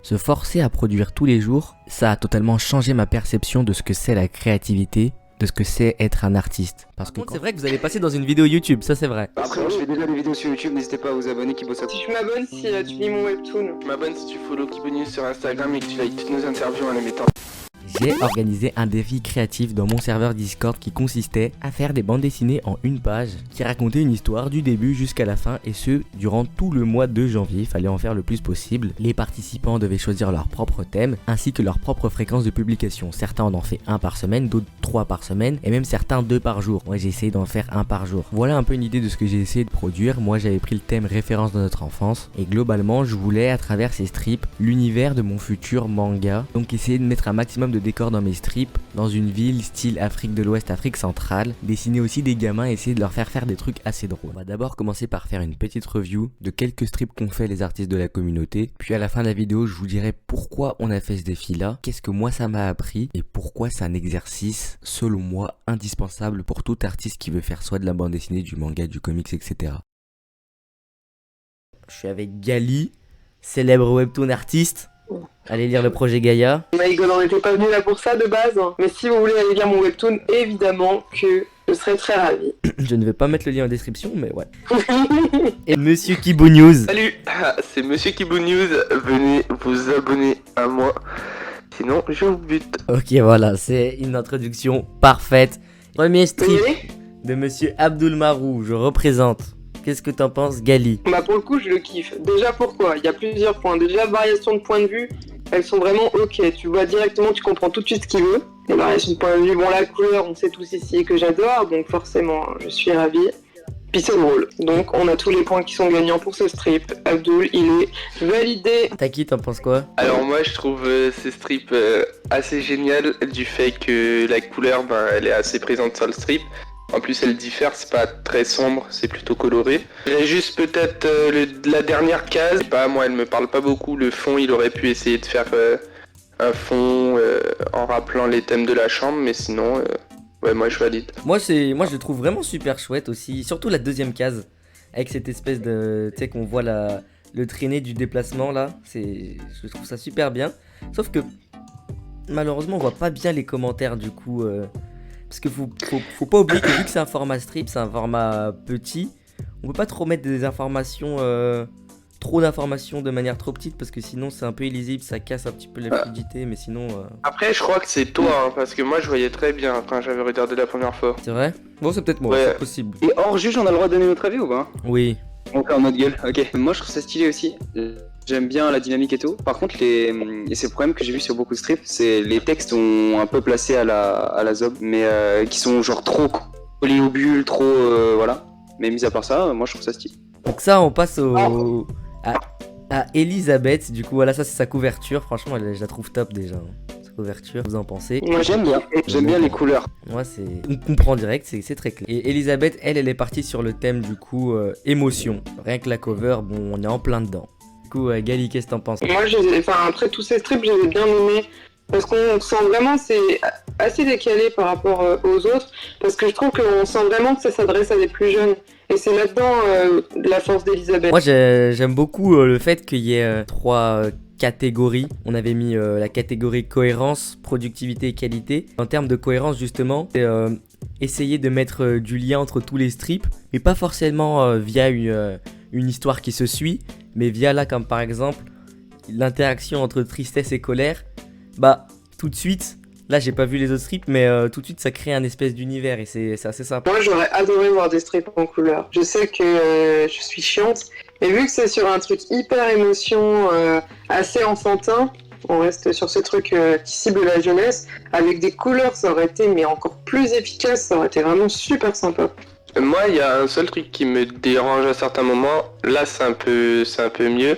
Se forcer à produire tous les jours, ça a totalement changé ma perception de ce que c'est la créativité, de ce que c'est être un artiste. Parce que c'est vrai que vous allez passer dans une vidéo YouTube, ça c'est vrai. Après, moi, je fais déjà des vidéos sur YouTube, n'hésitez pas à vous abonner qui bossent à... Si je m'abonne, si tu lis mon webtoon. Je m'abonne si tu follow Kibo News sur Instagram et que tu likes toutes nos interviews en les mettant. J'ai organisé un défi créatif dans mon serveur Discord qui consistait à faire des bandes dessinées en une page qui racontait une histoire du début jusqu'à la fin et ce durant tout le mois de janvier. Il fallait en faire le plus possible. Les participants devaient choisir leur propre thème ainsi que leur propre fréquence de publication. Certains en ont fait un par semaine, d'autres 3 par semaine et même certains 2 par jour. Moi j'ai essayé d'en faire un par jour. Voilà un peu une idée de ce que j'ai essayé de produire. Moi j'avais pris le thème référence de notre enfance et globalement je voulais à travers ces strips l'univers de mon futur manga. Donc essayer de mettre un maximum de décors dans mes strips, dans une ville style Afrique de l'Ouest, Afrique centrale, dessiner aussi des gamins et essayer de leur faire des trucs assez drôles. On va d'abord commencer par faire une petite review de quelques strips qu'ont fait les artistes de la communauté, puis à la fin de la vidéo je vous dirai pourquoi on a fait ce défi là, qu'est-ce que moi ça m'a appris et pourquoi c'est un exercice selon moi indispensable pour tout artiste qui veut faire soit de la bande dessinée, du manga, du comics, etc. Je suis avec Gali, célèbre webtoon artiste. Allez lire le projet Gaïa. My God, on n'était pas venu là pour ça de base. Mais si vous voulez aller lire mon webtoon, évidemment que je serais très ravie. Je ne vais pas mettre le lien en description, mais ouais. Et Monsieur Kibo News. Salut, c'est Monsieur Kibo News, venez vous abonner à moi, sinon je vous bute. Ok, voilà, c'est une introduction parfaite. Premier strip Oui. de Monsieur Abdul Marou, je représente. Qu'est-ce que t'en penses, Gali? Bah pour le coup, je le kiffe. Déjà pourquoi? Il y a plusieurs points. Déjà, variation de point de vue, elles sont vraiment ok. Tu vois directement, tu comprends tout de suite ce qu'il veut. Les variations de point de vue, bon la couleur, on sait tous ici que j'adore, donc forcément, je suis ravie. Puis c'est drôle. Donc on a tous les points qui sont gagnants pour ce strip. Abdul, il est validé. Taki, t'en penses quoi? Alors moi je trouve ce strip assez génial du fait que la couleur elle est assez présente sur le strip. En plus elle diffère, c'est pas très sombre, c'est plutôt coloré. Il y a juste peut-être la dernière case, moi elle me parle pas beaucoup, le fond il aurait pu essayer de faire un fond en rappelant les thèmes de la chambre, mais sinon ouais moi je valide. Moi je le trouve vraiment super chouette aussi, surtout la deuxième case, avec cette espèce de, tu sais qu'on voit le traîner du déplacement là, je trouve ça super bien. Sauf que malheureusement on voit pas bien les commentaires du coup, parce que faut pas oublier que vu que c'est un format strip, c'est un format petit, on peut pas trop mettre des informations, trop d'informations de manière trop petite parce que sinon c'est un peu illisible, ça casse un petit peu la fluidité, mais sinon... Après je crois que c'est toi, parce que moi je voyais très bien quand j'avais regardé la première fois. C'est vrai? Bon c'est peut-être moi, Ouais. c'est possible. Et hors juge, on a le droit de donner notre avis ou pas? Oui. Donc en notre gueule, ok. Moi je trouve ça stylé aussi. J'aime bien la dynamique et tout. Par contre, et c'est le problème que j'ai vu sur beaucoup de strips, c'est les textes ont un peu placé à la zob, mais qui sont genre trop collés aux bulles, trop voilà. Mais mis à part ça, moi je trouve ça stylé. Donc ça on passe à Elisabeth, du coup voilà ça c'est sa couverture, franchement je la trouve top déjà. Sa couverture, vous en pensez? Moi j'aime bien les couleurs. Moi on comprend direct, c'est très clair. Et Elisabeth elle est partie sur le thème du coup émotion. Rien que la cover, bon on est en plein dedans. Du coup Gali, qu'est-ce que t'en penses? Moi, après tous ces strips, je les ai bien aimés. Parce qu'on sent vraiment, c'est assez décalé par rapport aux autres. Parce que je trouve qu'on sent vraiment que ça s'adresse à des plus jeunes. Et c'est là-dedans la force d'Elisabeth. Moi j'aime beaucoup le fait qu'il y ait 3 catégories. On avait mis la catégorie cohérence, productivité et qualité. En termes de cohérence justement, c'est essayer de mettre du lien entre tous les strips. Mais pas forcément via une histoire qui se suit. Mais via là comme par exemple l'interaction entre tristesse et colère. Bah tout de suite, là j'ai pas vu les autres strips, mais tout de suite ça crée un espèce d'univers et c'est assez sympa. Moi, j'aurais adoré voir des strips en couleur. Je sais que je suis chiante, mais vu que c'est sur un truc hyper émotion, assez enfantin, on reste sur ce truc qui cible la jeunesse, avec des couleurs, ça aurait été mais encore plus efficace, ça aurait été vraiment super sympa. Moi, il y a un seul truc qui me dérange à certains moments. Là, c'est un peu mieux.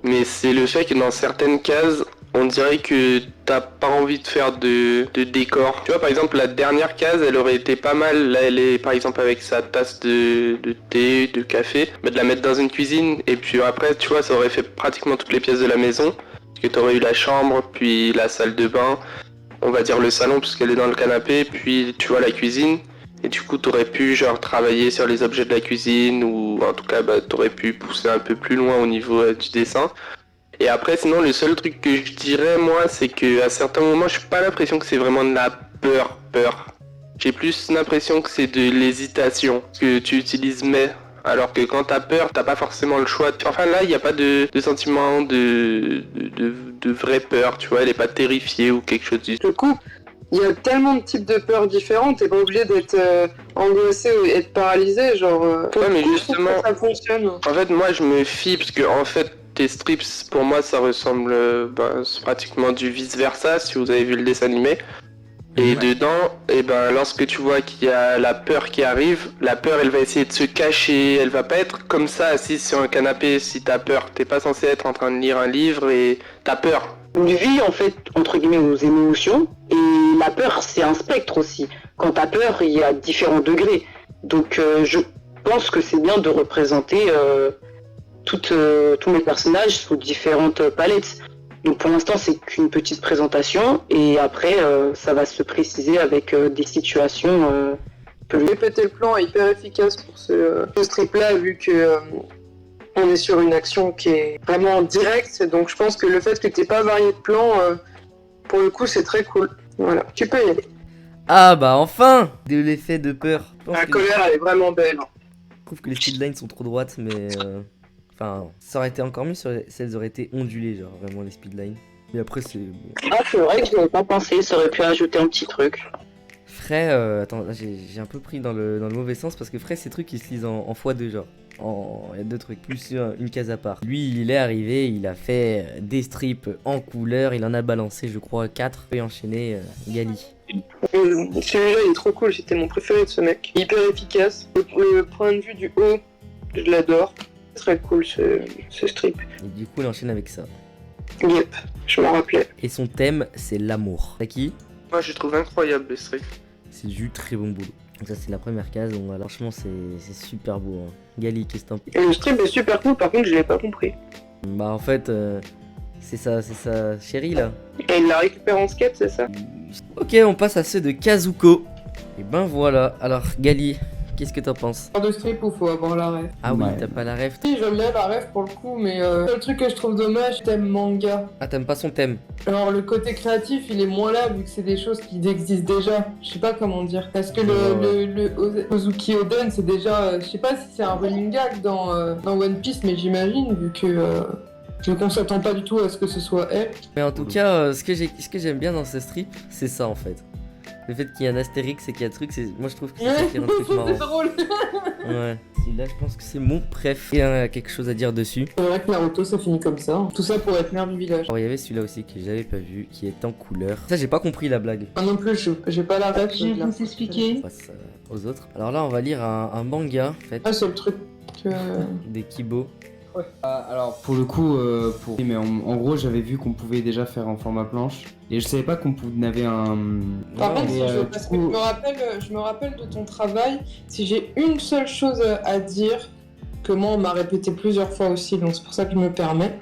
Mais c'est le fait que dans certaines cases, on dirait que t'as pas envie de faire de décor. Tu vois, par exemple, la dernière case, elle aurait été pas mal. Là, elle est, par exemple, avec sa tasse de thé, de café. Mais de la mettre dans une cuisine. Et puis après, tu vois, ça aurait fait pratiquement toutes les pièces de la maison. Parce que t'aurais eu la chambre, puis la salle de bain. On va dire le salon, puisqu'elle est dans le canapé. Puis, tu vois, la cuisine. Et du coup, t'aurais pu genre travailler sur les objets de la cuisine ou en tout cas, t'aurais pu pousser un peu plus loin au niveau du dessin. Et après, sinon, le seul truc que je dirais, moi, c'est que à certains moments, je n'ai pas l'impression que c'est vraiment de la peur. J'ai plus l'impression que c'est de l'hésitation, que tu utilises mais. Alors que quand t'as peur, t'as pas forcément le choix. Enfin là, il n'y a pas de sentiment de vraie peur, tu vois, elle est pas terrifiée ou quelque chose du Du coup, il y a tellement de types de peurs différentes, t'es pas obligé d'être angoissé ou être paralysé, genre... Ouais, mais du coup, justement- je trouve que ça fonctionne. En fait, moi, je me fie parce que en fait, tes strips, pour moi, ça ressemble, c'est pratiquement du vice versa si vous avez vu le dessin animé. Et dedans, lorsque tu vois qu'il y a la peur qui arrive, la peur, elle va essayer de se cacher. Elle va pas être comme ça assise sur un canapé si t'as peur. T'es pas censé être en train de lire un livre et t'as peur. On vit en fait entre guillemets nos émotions et la peur c'est un spectre aussi. Quand t'as peur, il y a différents degrés. Donc je pense que c'est bien de représenter tous mes personnages sous différentes palettes. Donc pour l'instant c'est qu'une petite présentation et après ça va se préciser avec des situations plus... Répéter le plan est hyper efficace pour ce strip là vu que on est sur une action qui est vraiment directe, donc je pense que le fait que t'aies pas varié de plan, pour le coup c'est très cool. Voilà, tu peux y aller. Ah bah enfin de l'effet de peur. Je pense La que- colère elle est vraiment belle. Je trouve que les speedlines sont trop droites, mais enfin, ça aurait été encore mieux si elles auraient été ondulées, genre vraiment les speedlines. Mais après, c'est bon. Ah c'est vrai que je n'avais pas pensé, ça aurait pu ajouter un petit truc. Frey, attends, là, j'ai un peu pris dans le mauvais sens parce que Frey, ces trucs ils se lisent en x2, genre. Il y a deux trucs, plus une case à part. Lui, il est arrivé, il a fait des strips en couleur, il en a balancé, je crois, 4 et enchaîné Gali. Celui-là il est trop cool, c'était mon préféré de ce mec. Hyper efficace. Le point de vue du haut, je l'adore. Très cool ce strip. Et du coup, il enchaîne avec ça. Yep, je m'en rappelais. Et son thème, c'est l'amour. T'as qui? Moi, je trouve incroyable le strip. C'est du très bon boulot. Donc ça, c'est la première case, donc alors, franchement, c'est super beau. Hein. Gali, qu'est-ce que t'en penses? Et le strip est super cool, par contre je l'ai pas compris. Bah, en fait, c'est sa chérie là. Et il la récupère en skate, c'est ça? Ok, on passe à ceux de Kazuko. Et ben voilà. Alors, Gali, qu'est-ce que t'en penses? Genre de strip où faut avoir la ref. Ah oui, Ouais. t'as pas la ref. Si, je l'ai la ref pour le coup, mais le truc que je trouve dommage, thème manga. Ah, t'aimes pas son thème? Alors le côté créatif, il est moins là vu que c'est des choses qui existent déjà. Je sais pas comment dire. Parce que le Ozuki Oden, c'est déjà, je sais pas si c'est un running gag dans One Piece, mais j'imagine vu que qu'on s'attend pas du tout à ce que ce soit elle. Mais en tout cas, ce que j'aime bien dans ce strip, c'est ça en fait. Le fait qu'il y ait un astérix et qu'il y a un truc, moi je trouve que c'est ça qui rend le truc c'est marrant. drôle. Ouais. Celui-là, je pense que c'est mon préf. Il y a quelque chose à dire dessus. C'est vrai que Naruto ça finit comme ça. Tout ça pour être mère du village. Alors, il y avait celui-là aussi que j'avais pas vu, qui est en couleur. Ça, j'ai pas compris la blague. Moi non plus, j'ai pas la ref. Je vais vous expliquer. On passe aux autres. Alors là, on va lire un manga, en fait, Ah, c'est le truc que... des Kibo. Alors pour le coup, mais en gros j'avais vu qu'on pouvait déjà faire en format planche et je savais pas qu'on avait un. Par contre, mais, si du parce que coup- je me rappelle de ton travail, si j'ai une seule chose à dire, que moi on m'a répété plusieurs fois aussi, donc c'est pour ça que je me permets,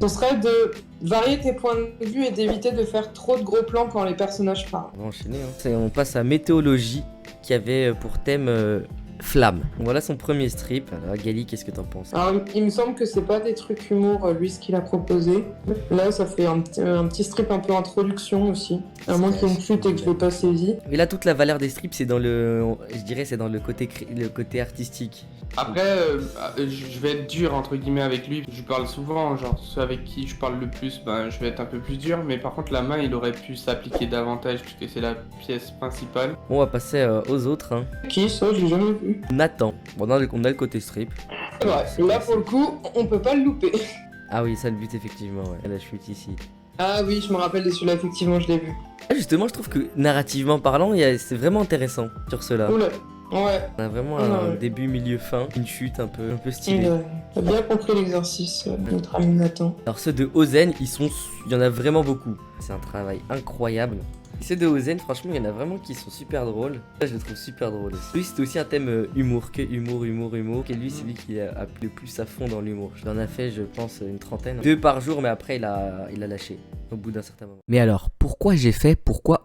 ce serait de varier tes points de vue et d'éviter de faire trop de gros plans quand les personnages parlent. On va enchaîner. Hein. On passe à Météologie, qui avait pour thème flamme. Voilà son premier strip. Alors, Gali, qu'est-ce que t'en penses? Alors il me semble que c'est pas des trucs humour, lui, ce qu'il a proposé. Là, ça fait un petit strip un peu introduction aussi. À moins qu'il y ait une chute et que je l'ai pas saisi. Mais là, toute la valeur des strips, c'est dans je dirais, c'est dans le côté artistique. Après, je vais être dur entre guillemets avec lui. Je parle souvent, genre ceux avec qui je parle le plus, ben je vais être un peu plus dur. Mais par contre, la main, il aurait pu s'appliquer davantage puisque c'est la pièce principale. Bon, on va passer aux autres. Hein. Qui, ça, j'ai jamais vu. Nathan. Bon, on a le côté strip. C'est vrai, là pour le coup, on peut pas le louper. Ah oui, ça le but, effectivement. Ouais. La chute ici. Ah oui, je me rappelle de celui-là, effectivement, je l'ai vu. Ah, justement, je trouve que narrativement parlant, c'est vraiment intéressant sur cela. Oula, ouais, On a vraiment Ah, un ouais. début, milieu, fin, une chute un peu stylée. t'as bien compris l'exercice, notre ami Nathan. Alors ceux de Ozen, il y en a vraiment beaucoup. C'est un travail incroyable. Et ceux de Ozen, franchement, il y en a vraiment qui sont super drôles. Ça, je le trouve super drôle aussi. Lui, c'était aussi un thème humour, que humour. Et lui, c'est lui qui a le plus à fond dans l'humour. Il en a fait, je pense, une trentaine. 2 par jour, mais après, il a lâché. au bout d'un certain moment. Mais alors, pourquoi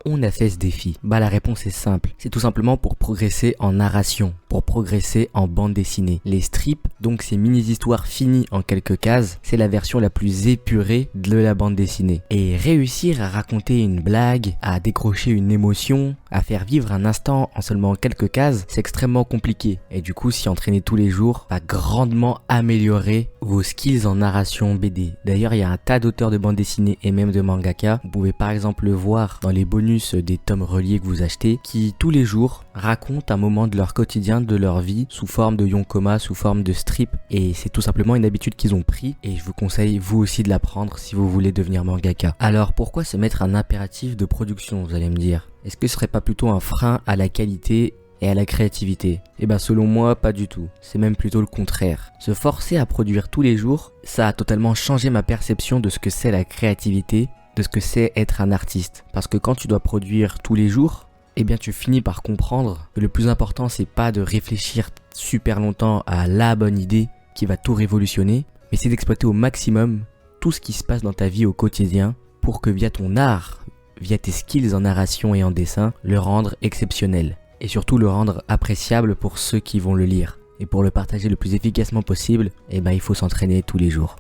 on a fait ce défi? Bah la réponse est simple, c'est tout simplement pour progresser en narration, pour progresser en bande dessinée. Les strips, donc ces mini-histoires finies en quelques cases, c'est la version la plus épurée de la bande dessinée. Et réussir à raconter une blague, à décrocher une émotion, à faire vivre un instant en seulement quelques cases, c'est extrêmement compliqué. Et du coup, s'y entraîner tous les jours va grandement améliorer vos skills en narration BD. D'ailleurs, il y a un tas d'auteurs de bande dessinée et même de mangaka. Vous pouvez par exemple le voir dans les bonus des tomes reliés que vous achetez, qui tous les jours racontent un moment de leur quotidien, de leur vie, sous forme de yonkoma, sous forme de strip. Et c'est tout simplement une habitude qu'ils ont pris et je vous conseille vous aussi de l'apprendre si vous voulez devenir mangaka. Alors pourquoi se mettre un impératif de production, vous allez me dire? Est-ce que ce serait pas plutôt un frein à la qualité et à la créativité? Eh ben selon moi, pas du tout. C'est même plutôt le contraire. Se forcer à produire tous les jours, ça a totalement changé ma perception de ce que c'est la créativité, de ce que c'est être un artiste. Parce que quand tu dois produire tous les jours, eh bien tu finis par comprendre que le plus important c'est pas de réfléchir super longtemps à la bonne idée qui va tout révolutionner, mais c'est d'exploiter au maximum tout ce qui se passe dans ta vie au quotidien pour que via ton art, via tes skills en narration et en dessin, le rendre exceptionnel. Et surtout le rendre appréciable pour ceux qui vont le lire. Et pour le partager le plus efficacement possible, eh ben il faut s'entraîner tous les jours.